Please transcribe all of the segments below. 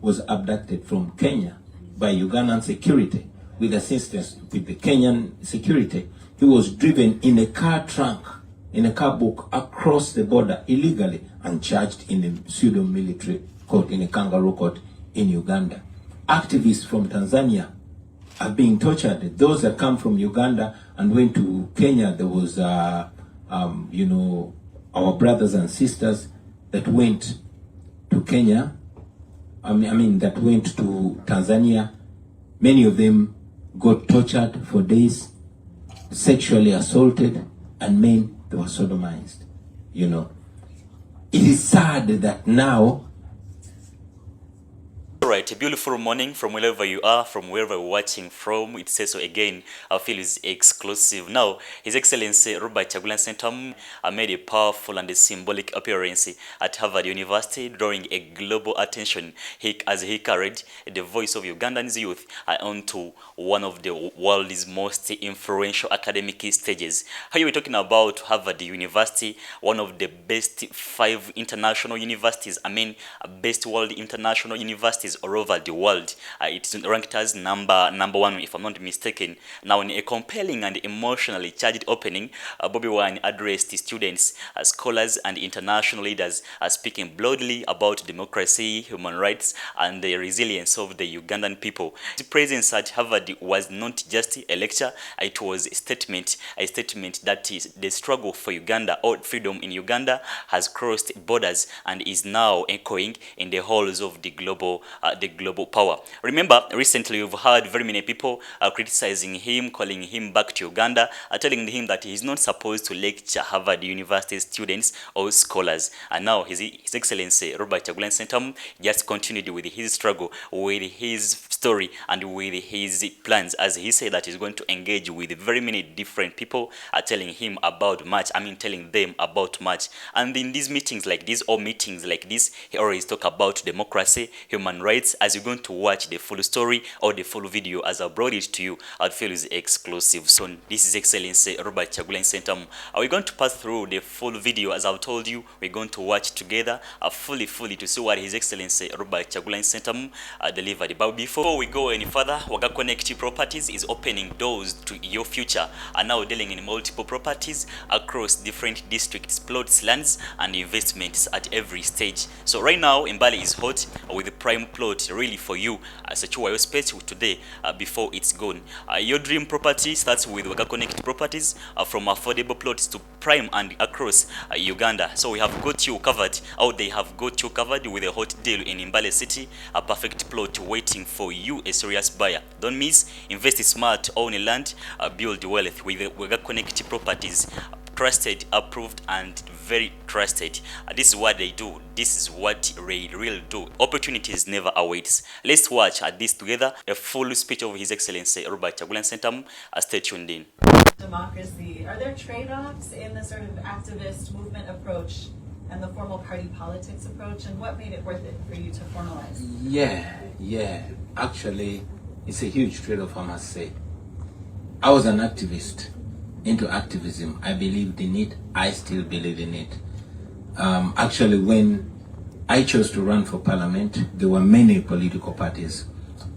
was abducted from Kenya by Ugandan security with assistance with the Kenyan security. He was driven in a car trunk, in a car book, across the border illegally and charged in a pseudo-military court, in a kangaroo court in Uganda. Activists from Tanzania are being tortured. Those that come from Uganda and went to Kenya, there was, you know, our brothers and sisters that went to Kenya, that went to Tanzania. Many of them got tortured for days, sexually assaulted, and men, they were sodomized, you know. It is sad that now... Alright, a beautiful morning from wherever you are, from wherever you're watching from. It says so again, I feel is exclusive. Now, His Excellency Robert Kyagulanyi Ssentamu made a powerful and a symbolic appearance at Harvard University, drawing a global attention as he carried the voice of Ugandan's youth onto one of the world's most influential academic stages. Here we're talking about Harvard University, one of the best 5 international universities, best world international universities all over the world. It's ranked as number 1, if I'm not mistaken. Now, in a compelling and emotionally charged opening, Bobi Wine addressed students, scholars, and international leaders, speaking broadly about democracy, human rights, and the resilience of the Ugandan people. His presence at Harvard was not just a lecture; it was a statement that is the struggle for Uganda or freedom in Uganda has crossed borders and is now echoing in the halls of the global power. Remember, recently we've heard very many people criticizing him, calling him back to Uganda, telling him that he's not supposed to lecture Harvard University students or scholars. And now His Excellency Robert Kyagulanyi Ssentamu just continued with his struggle, with his story, and with his plans, as he said that he's going to engage with very many different people, telling them about much. And in these meetings like this, or meetings like this, he always talk about democracy, human rights. As you're going to watch the full story or the full video as I brought it to you, I feel is exclusive. So this is Excellency Robert Kyagulanyi Ssentamu. We're going to pass through the full video. As I've told you, we're going to watch together fully to see what His Excellency Robert Kyagulanyi Ssentamu delivered. But before we go any further, Waga Connect Properties is opening doors to your future and now dealing in multiple properties across different districts, plots, lands, and investments at every stage. So right now, Mbale is hot with the prime plot really for you. Secure your space today before it's gone. Your dream property starts with Waga Connect Properties, from affordable plots to prime and across Uganda. So we have got you covered, they have got you covered with a hot deal in Mbale City, a perfect plot waiting for you, a serious buyer. Don't miss, invest smart, own land, build wealth with Waga Connect Properties. Trusted, approved, and very trusted. This is what they do. This is what they really do. Opportunities never awaits. Let's watch this together. A full speech of His Excellency Robert Kyagulanyi Ssentamu. Stay tuned in. Democracy. Are there trade-offs in the sort of activist movement approach and the formal party politics approach, and what made it worth it for you to formalize? Yeah. Actually, it's a huge trade-off, I must say. I was an activist. Into activism. I believed in it. I still believe in it. Actually, when I chose to run for parliament, there were many political parties,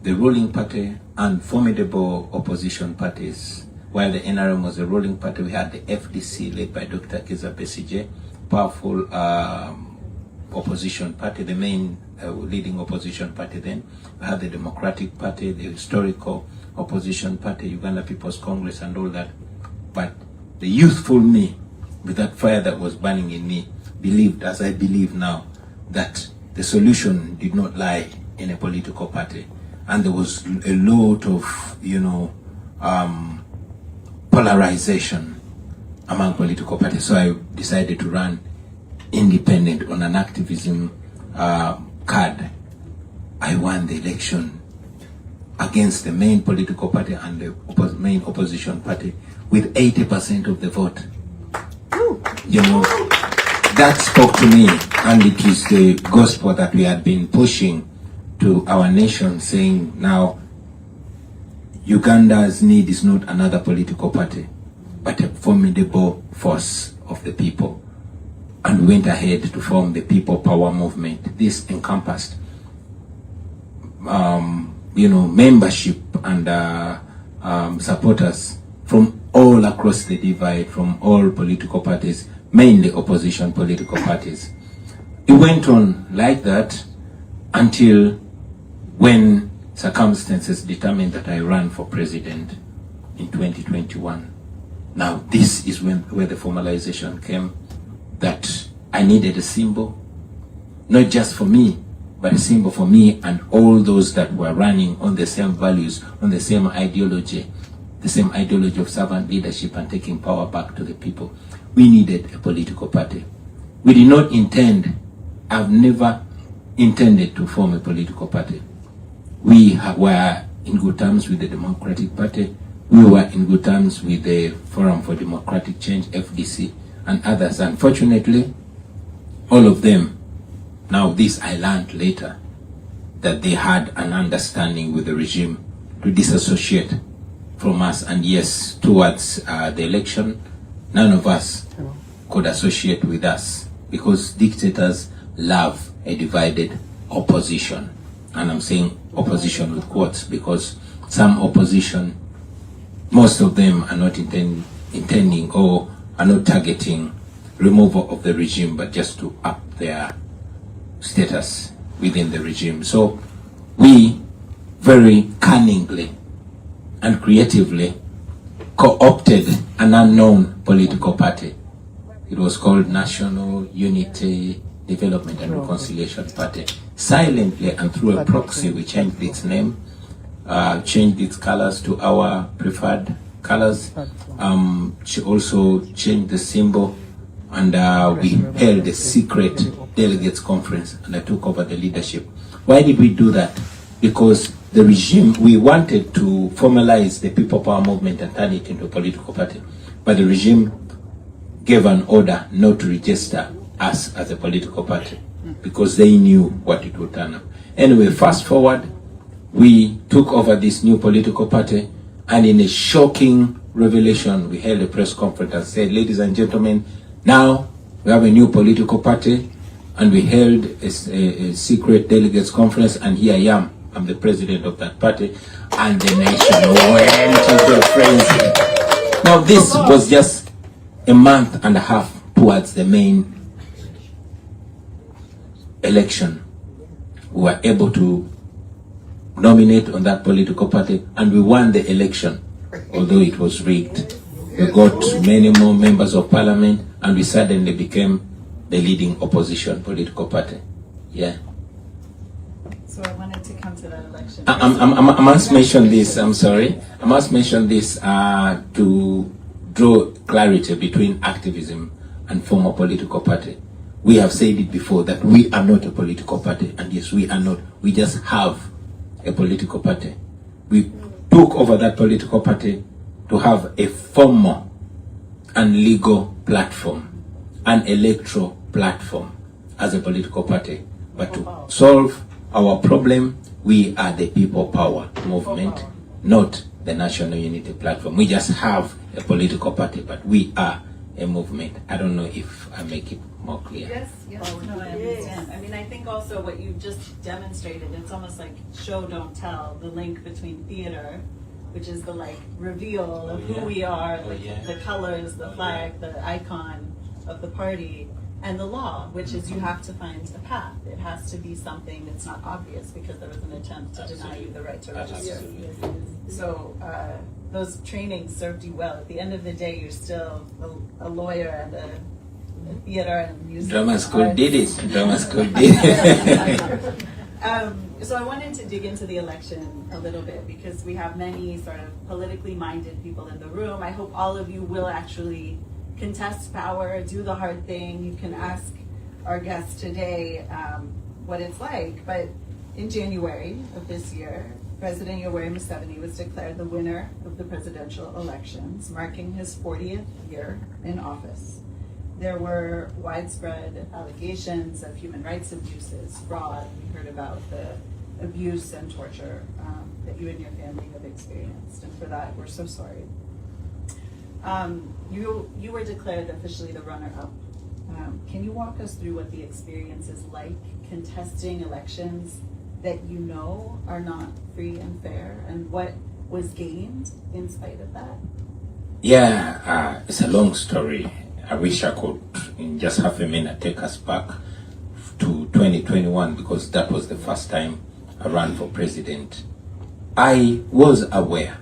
the ruling party and formidable opposition parties. While the NRM was a ruling party, we had the FDC led by Dr. Kizza Besigye, powerful opposition party, the main leading opposition party then. We had the Democratic Party, the historical opposition party, Uganda People's Congress, and all that. But the youthful me, with that fire that was burning in me, believed, as I believe now, that the solution did not lie in a political party. And there was a lot of, polarization among political parties. So I decided to run independent on an activism card. I won the election against the main political party and the main opposition party with 80% of the vote. That spoke to me, and it is the gospel that we had been pushing to our nation, saying now Uganda's need is not another political party, but a formidable force of the people, and went ahead to form the People Power Movement. This encompassed membership and supporters from all across the divide, from all political parties, mainly opposition political parties. It went on like that until when circumstances determined that I ran for president in 2021. Now this is where the formalization came, that I needed a symbol, not just for me, but a symbol for me and all those that were running on the same values, on the same ideology of servant leadership and taking power back to the people. We needed a political party. We did not intend, I've never intended to form a political party. We were in good terms with the Democratic Party. We were in good terms with the Forum for Democratic Change, FDC, and others. Unfortunately, all of them, now this I learned later, that they had an understanding with the regime to disassociate from us. And yes, towards the election, none of us could associate with us, because dictators love a divided opposition. And I'm saying opposition with quotes, because some opposition, most of them are not intending or are not targeting removal of the regime, but just to up their status within the regime. So we very cunningly and creatively co-opted an unknown political party. It was called National Unity Development and Reconciliation Party. Silently and through a proxy, we changed its name, changed its colors to our preferred colors. She also changed the symbol, and we held a secret delegates conference, and I took over the leadership. Why did we do that? Because the regime, we wanted to formalize the People Power movement and turn it into a political party, but the regime gave an order not to register us as a political party because they knew what it would turn up. Anyway, fast forward, we took over this new political party, and in a shocking revelation, we held a press conference and said, ladies and gentlemen, now we have a new political party, and we held a secret delegates conference, and here I am. I'm the president of that party, and the nation went into a frenzy. Now this was just a month and a half towards the main election. We were able to nominate on that political party, and we won the election, although it was rigged. We got many more members of parliament, and we suddenly became the leading opposition political party. Yeah. So I wanted to come to that election. I must mention this, I'm sorry. I must mention this to draw clarity between activism and former political party. We have said it before that we are not a political party, and yes, we are not. We just have a political party. We took over that political party to have a formal and legal platform, an electoral platform as a political party. But to solve our problem, we are the People Power movement, not the National Unity Platform. We just have a political party, but we are a movement. I don't know if I make it more clear. Yes, no, I understand. I mean, I think also what you just demonstrated, it's almost like show, don't tell, the link between theater, which is the like reveal of who we are, the colors, the flag, the icon of the party, and the law, which is you have to find a path. It has to be something that's not obvious, because there was an attempt to deny you the right to register. So those trainings served you well. At the end of the day, you're still a lawyer and a theater and music. Drama school did it. Drama school did it. So I wanted to dig into the election a little bit, because we have many sort of politically minded people in the room. I hope all of you will actually contest power, do the hard thing. You can ask our guest today what it's like. But in January of this year, President Yoweri Museveni was declared the winner of the presidential elections, marking his 40th year in office. There were widespread allegations of human rights abuses, fraud. We heard about the abuse and torture that you and your family have experienced, and for that, we're so sorry. You were declared officially the runner-up. Can you walk us through what the experience is like contesting elections that you know are not free and fair, and what was gained in spite of that? Yeah, it's a long story. I wish I could, in just half a minute, take us back to 2021, because that was the first time I ran for president. I was aware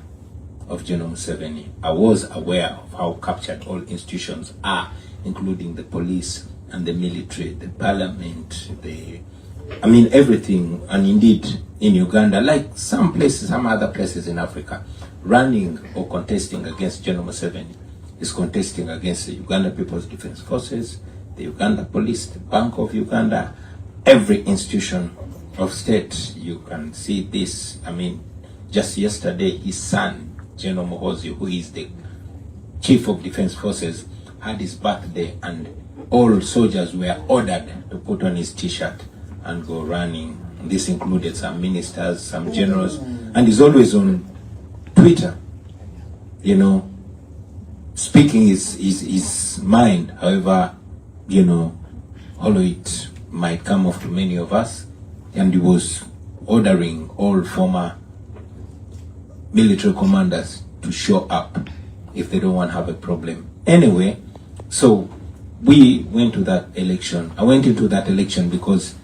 of General Museveni. I was aware of how captured all institutions are, including the police and the military, the parliament, everything. And indeed, in Uganda, like some other places in Africa, running or contesting against General Museveni is contesting against the Uganda People's Defense Forces, the Uganda Police, the Bank of Uganda, every institution of state. You can see this. Just yesterday, his son, General Muhoozi, who is the Chief of Defense Forces, had his birthday, and all soldiers were ordered to put on his t-shirt and go running. This included some ministers, some generals, and he's always on Twitter, speaking his mind. However, although it might come off to many of us, and he was ordering all former military commanders to show up if they don't want to have a problem. Anyway, so we went to that election. I went into that election because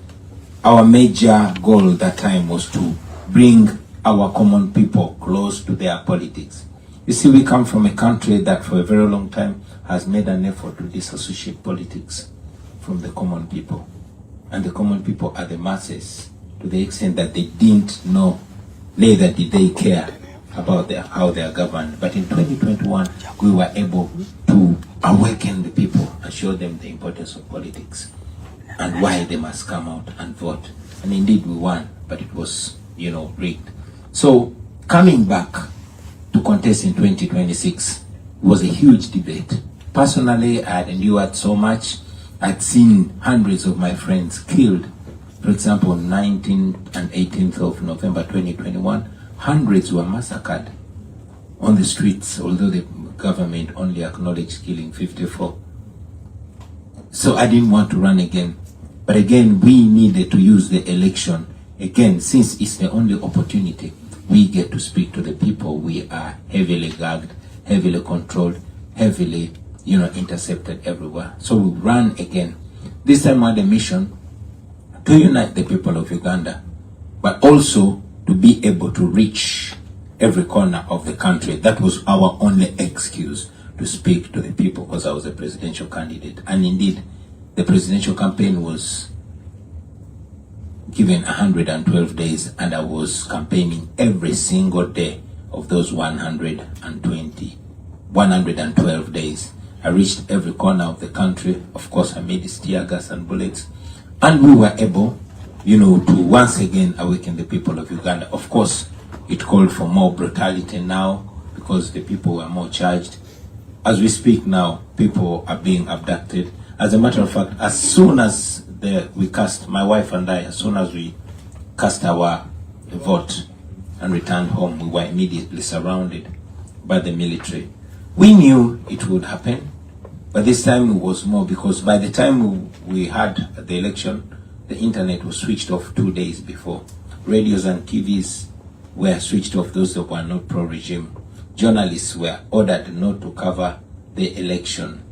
our major goal that time was to bring our common people close to their politics. You see, we come from a country that for a very long time has made an effort to disassociate politics from the common people. And the common people are the masses, to the extent that they didn't know, neither did they care about how they are governed. But in 2021, we were able to awaken the people and show them the importance of politics and why they must come out and vote. And indeed we won, but it was, rigged. So coming back to contest in 2026 was a huge debate. Personally, I had endured so much. I'd seen hundreds of my friends killed. For example, 19th and 18th of November 2021, hundreds were massacred on the streets, although the government only acknowledged killing 54. So I didn't want to run again. But again, we needed to use the election. Again, since it's the only opportunity we get to speak to the people, we are heavily gagged, heavily controlled, heavily, intercepted everywhere. So we ran again. This time we had a mission to unite the people of Uganda, but also to be able to reach every corner of the country. That was our only excuse to speak to the people, because I was a presidential candidate. And indeed, the presidential campaign was given 112 days, and I was campaigning every single day of those 112 days. I reached every corner of the country. Of course, I made tear gas and bullets. And we were able, to once again awaken the people of Uganda. Of course, it called for more brutality now, because the people were more charged. As we speak now, people are being abducted. As a matter of fact, as soon as we cast, my wife and I, as soon as we cast our vote and returned home, we were immediately surrounded by the military. We knew it would happen, but this time it was more, because by the time we had the election, the internet was switched off 2 days before. Radios and TVs were switched off, those that were not pro-regime. Journalists were ordered not to cover the election.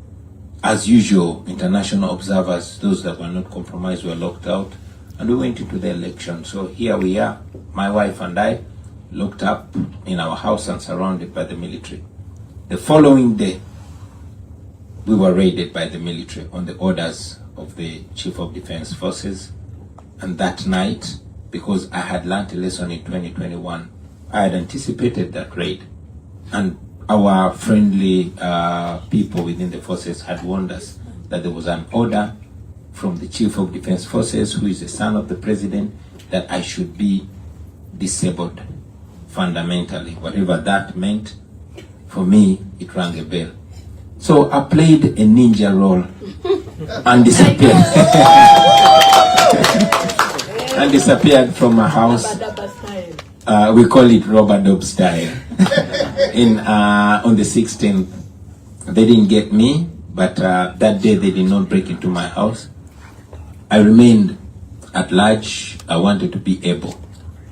As usual, international observers, those that were not compromised, were locked out, and we went into the election. So here we are, my wife and I, locked up in our house and surrounded by the military. The following day, we were raided by the military on the orders of the Chief of Defense Forces. And that night, because I had learned a lesson in 2021, I had anticipated that raid. And our friendly people within the forces had warned us that there was an order from the Chief of Defense Forces, who is the son of the president, that I should be disabled fundamentally. Whatever that meant, for me, it rang a bell. So I played a ninja role and disappeared. And disappeared from my house. We call it Robert style. On the 16th, they didn't get me, but that day they did not break into my house. I remained at large, I wanted to be able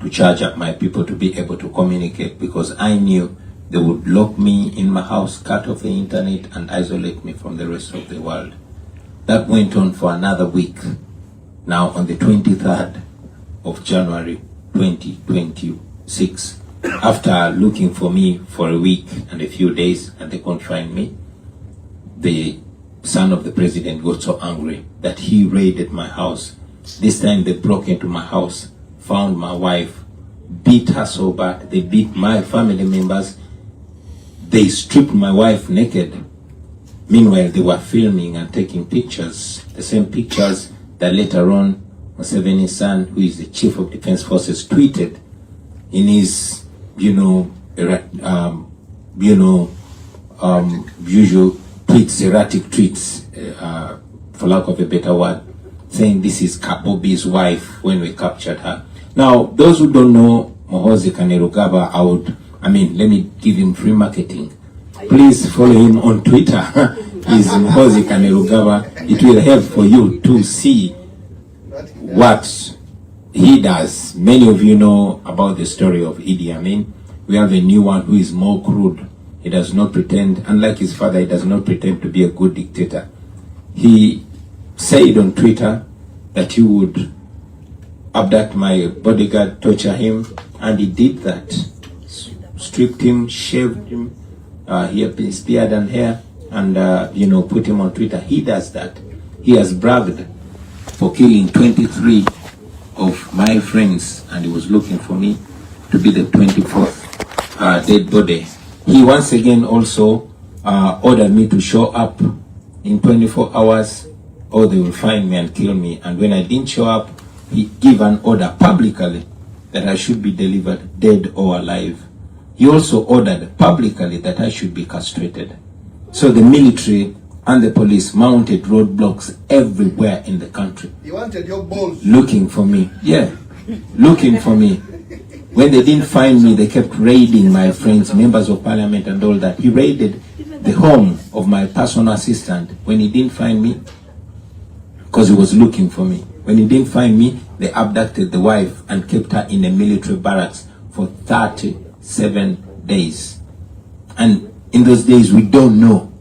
to charge up my people to be able to communicate, because I knew they would lock me in my house, cut off the internet, and isolate me from the rest of the world. That went on for another week. Now, on the 23rd of January 2026, after looking for me for a week and a few days, and they couldn't find me, the son of the president got so angry that he raided my house. This time they broke into my house, found my wife, beat her so bad, they beat my family members, they stripped my wife naked. Meanwhile, they were filming and taking pictures, the same pictures that later on Museveni's son, who is the chief of defense forces, tweeted in his, usual tweets, erratic tweets, for lack of a better word, saying this is Bobi's wife when we captured her. Now, those who don't know Muhoozi Kainerugaba, let me give him free marketing. Please follow him on Twitter. He's Muhoozi Kainerugaba. It will help for you to see what he does. Many of you know about the story of Idi Amin. We have a new one who is more crude. He does not pretend, unlike his father, he does not pretend to be a good dictator. He said on Twitter that he would abduct my bodyguard, torture him, and he did that. Stripped him, shaved him, he had his beard and hair, and put him on Twitter. He does that. He has bragged for killing 23 of my friends, and he was looking for me to be the 24th dead body. He once again also ordered me to show up in 24 hours or they will find me and kill me. And when I didn't show up, he gave an order publicly that I should be delivered dead or alive. He also ordered publicly that I should be castrated. So the military and the police mounted roadblocks everywhere in the country. You wanted your balls. Looking for me. Yeah, looking for me. When they didn't find me, they kept raiding my friends, members of parliament and all that. He raided the home of my personal assistant when he didn't find me, because he was looking for me. When he didn't find me, they abducted the wife and kept her in a military barracks for 37 days. And in those days, we don't know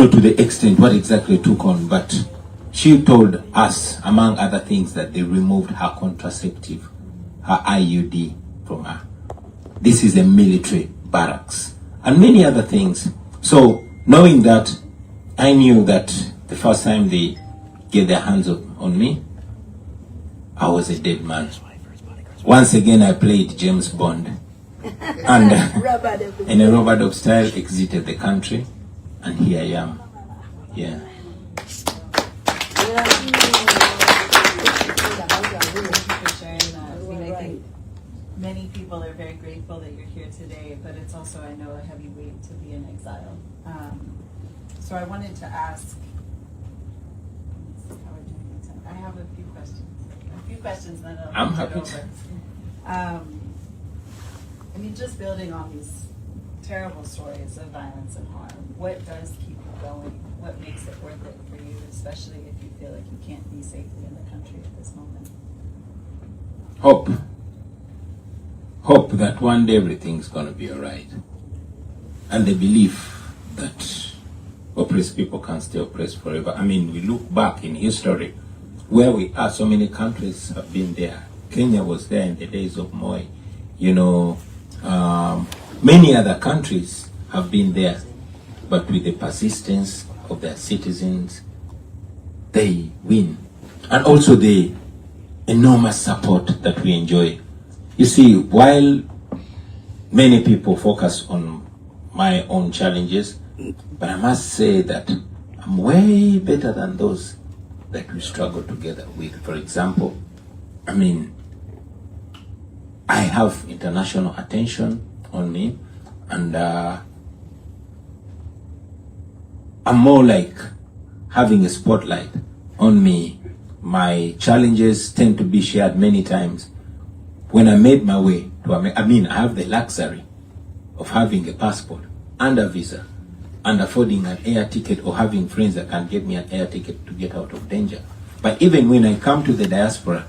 to the extent what exactly took on, but she told us, among other things, that they removed her contraceptive, her IUD from her. This is a military barracks, and many other things. So, knowing that, I knew that the first time they get their hands on me, I was a dead man. Once again, I played James Bond, and in a rubber dub style, exited the country, and here I am. Yeah. Many people are very grateful that you're here today, but it's also, I know, a heavy weight to be in exile. So I wanted to ask, how are we doing time? I have a few questions. Then I'm happy to. Just building on these terrible stories of violence and harm, what does keep you going? What makes it worth it for you, especially if you feel like you can't be safely in the country at this moment? Hope that one day everything's going to be all right. And the belief that oppressed people can't stay oppressed forever. We look back in history where we are, so many countries have been there. Kenya was there in the days of Moi. Many other countries have been there, but with the persistence of their citizens, they win. And also the enormous support that we enjoy. You see, while many people focus on my own challenges, but I must say that I'm way better than those that we struggle together with. For example, I have international attention on me, and I'm more like having a spotlight on me. My challenges tend to be shared many times. When I made my way to I have the luxury of having a passport and a visa and affording an air ticket, or having friends that can get me an air ticket to get out of danger. But even when I come to the diaspora,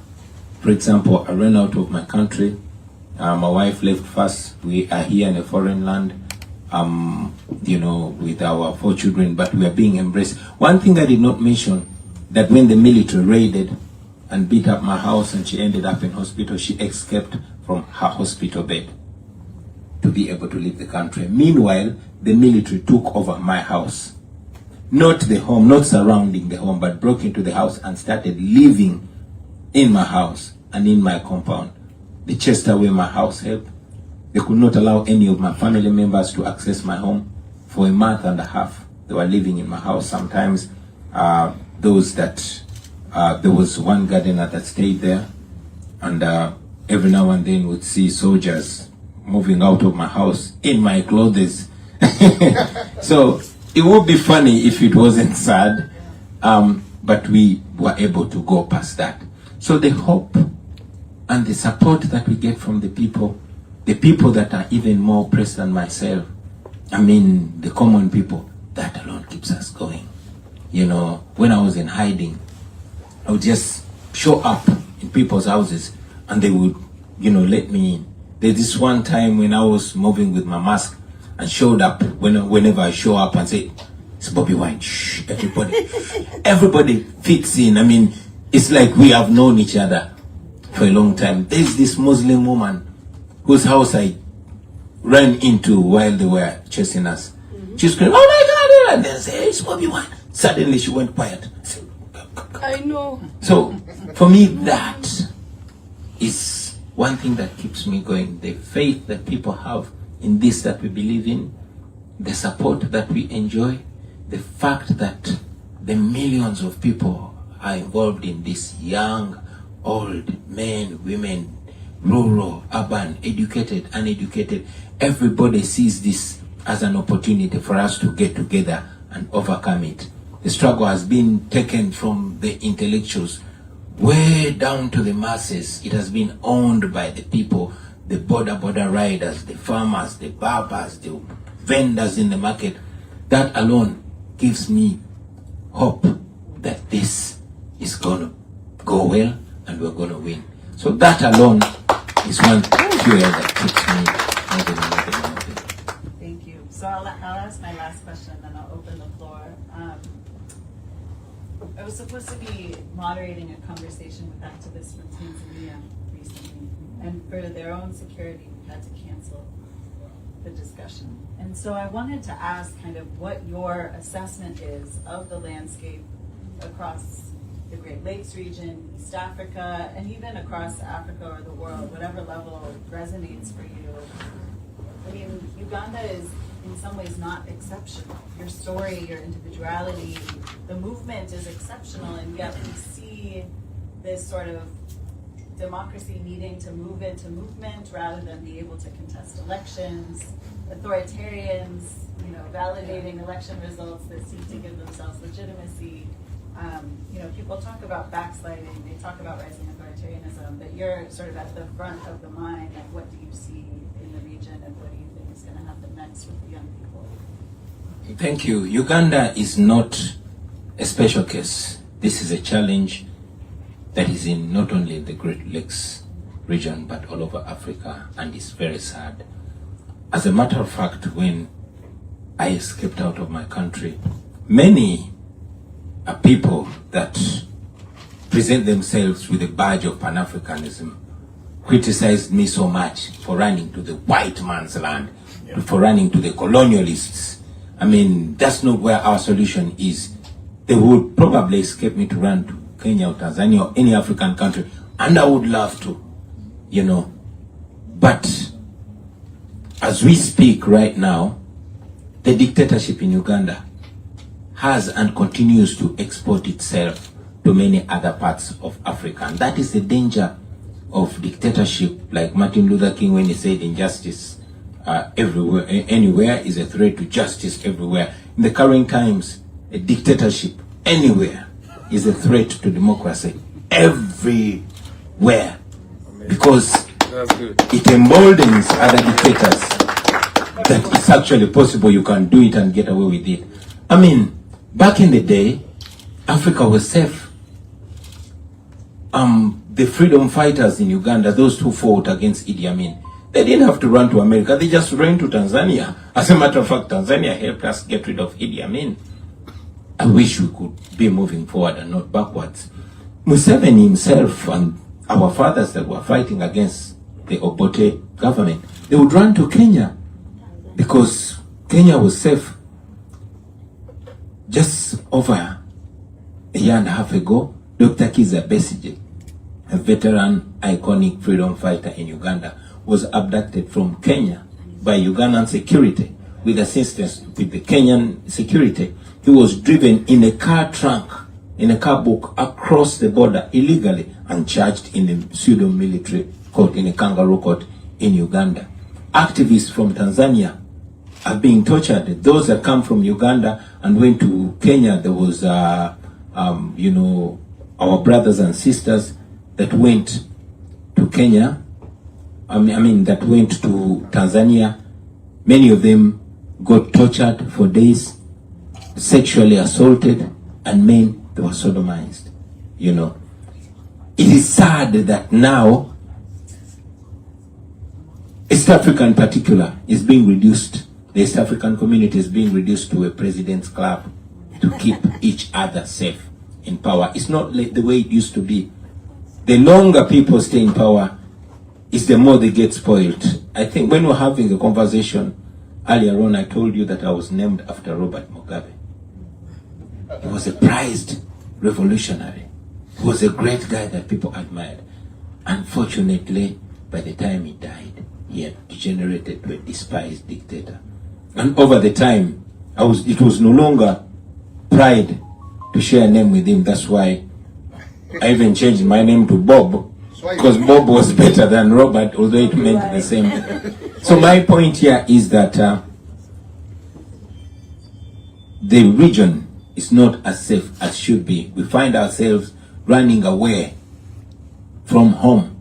for example, I ran out of my country. My wife left first. We are here in a foreign land, with our 4 children, but we are being embraced. One thing I did not mention, that when the military raided and beat up my house and she ended up in hospital, she escaped from her hospital bed to be able to leave the country. Meanwhile, the military took over my house. Not the home, not surrounding the home, but broke into the house and started living in my house and in my compound. They chased away my house help. They could not allow any of my family members to access my home. For a month and a half, they were living in my house. Sometimes there was one gardener that stayed there, and every now and then would see soldiers moving out of my house in my clothes. So it would be funny if it wasn't sad, but we were able to go past that. So the hope and the support that we get from the people that are even more oppressed than myself, the common people, that alone keeps us going. When I was in hiding, I would just show up in people's houses and they would, let me in. There's this one time when I was moving with my mask and showed up, whenever I show up and say, it's Bobi Wine, shh, everybody fits in. It's like we have known each other for a long time. There's this Muslim woman whose house I ran into while they were chasing us. She screamed, oh my God, and then say, hey, it's Bobi Wine. Suddenly she went quiet. I know. So for me, that is one thing that keeps me going. The faith that people have in this that we believe in, the support that we enjoy, the fact that the millions of people are involved in this, young, old, men, women, rural, urban, educated, uneducated. Everybody sees this as an opportunity for us to get together and overcome it. The struggle has been taken from the intellectuals way down to the masses. It has been owned by the people, the border riders, the farmers, the barbers, the vendors in the market. That alone gives me hope that this is going to go well and we're going to win. So that alone is one fuel that keeps me moving. Thank you. So I'll ask my last question, then I'll open the floor. I was supposed to be moderating a conversation with activists from Tanzania recently, and for their own security, we had to cancel the discussion. And so I wanted to ask kind of what your assessment is of the landscape across the Great Lakes region, East Africa, and even across Africa or the world, whatever level resonates for you. Uganda is in some ways not exceptional. Your story, your individuality, the movement is exceptional, and yet we see this sort of democracy needing to move into movement rather than be able to contest elections, authoritarians, validating election results that seek to give themselves legitimacy. People talk about backsliding, they talk about rising authoritarianism, but you're sort of at the front of the mind. Like, what do you see in the region, and what do you think is going to happen next with the young people? Thank you. Uganda is not a special case. This is a challenge that is in not only the Great Lakes region, but all over Africa, and it's very sad. As a matter of fact, when I escaped out of my country, many people that present themselves with a badge of Pan-Africanism criticized me so much for running to the white man's land, for running to the colonialists. That's not where our solution is. They would probably escape me to run to Kenya or Tanzania or any African country, and I would love to, But as we speak right now, the dictatorship in Uganda has and continues to export itself to many other parts of Africa. And that is the danger of dictatorship, like Martin Luther King when he said injustice everywhere, anywhere is a threat to justice everywhere. In the current times, a dictatorship anywhere is a threat to democracy everywhere, because it emboldens other dictators that it's actually possible you can do it and get away with it. Back in the day, Africa was safe. the freedom fighters in Uganda, those who fought against Idi Amin, they didn't have to run to America. They just ran to Tanzania. As a matter of fact, Tanzania helped us get rid of Idi Amin. I wish we could be moving forward and not backwards. Museveni himself and our fathers that were fighting against the Obote government, they would run to Kenya because Kenya was safe. Just over a year and a half ago, Dr. Kizza Besigye, a veteran, iconic freedom fighter in Uganda, was abducted from Kenya by Ugandan security. With assistance with the Kenyan security, he was driven in a car trunk, in a car book, across the border illegally and charged in a pseudo-military court, in a kangaroo court in Uganda. Activists from Tanzania are being tortured. Those that come from Uganda and went to Kenya, there was, you know, our brothers and sisters that went to Kenya, that went to Tanzania. Many of them got tortured for days, sexually assaulted, and men, they were sodomized, you know. It is sad that now, East Africa in particular is being reduced. The East African community is being reduced to a president's club to keep each other safe in power. It's not like the way it used to be. The longer people stay in power, is the more they get spoiled. I think when we were having a conversation earlier on, I told you that I was named after Robert Mugabe. He was a prized revolutionary. He was a great guy that people admired. Unfortunately, by the time he died, he had degenerated to a despised dictator. And over the time, it was no longer pride to share a name with him. That's why I even changed my name to Bob, because Bob was better than Robert, although it meant the same. So my point here is that the region is not as safe as should be. We find ourselves running away from home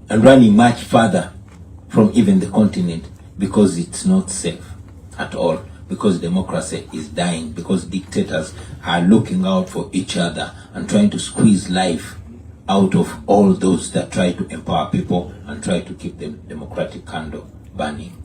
and running much further from even the continent because it's not safe at all, because democracy is dying, because dictators are looking out for each other and trying to squeeze life out of all those that try to empower people and try to keep the democratic candle burning.